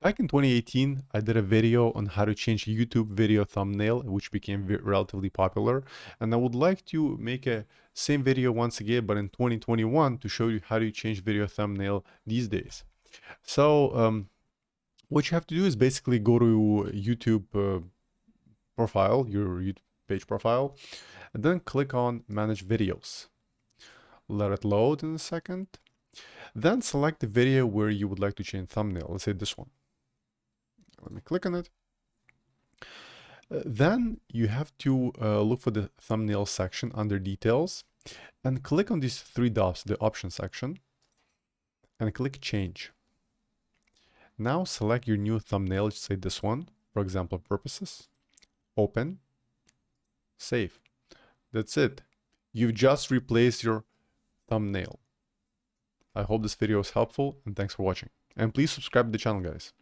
Back in 2018, I did a video on how to change YouTube video thumbnail, which became relatively popular. And I would like to make a same video once again, but in 2021 to show you how to change video thumbnail these days. So what you have to do is basically go to YouTube profile, your YouTube page profile, and then click on Manage Videos. Let it load in a second. Then select the video where you would like to change thumbnail. Let's say this one. Let me click on it. Then you have to look for the thumbnail section under details and click on these three dots, the option section, and click change. Now select your new thumbnail, let's say this one, for example purposes, open, save. That's it. You've just replaced your thumbnail. I hope this video was helpful and thanks for watching. And please subscribe to the channel, guys.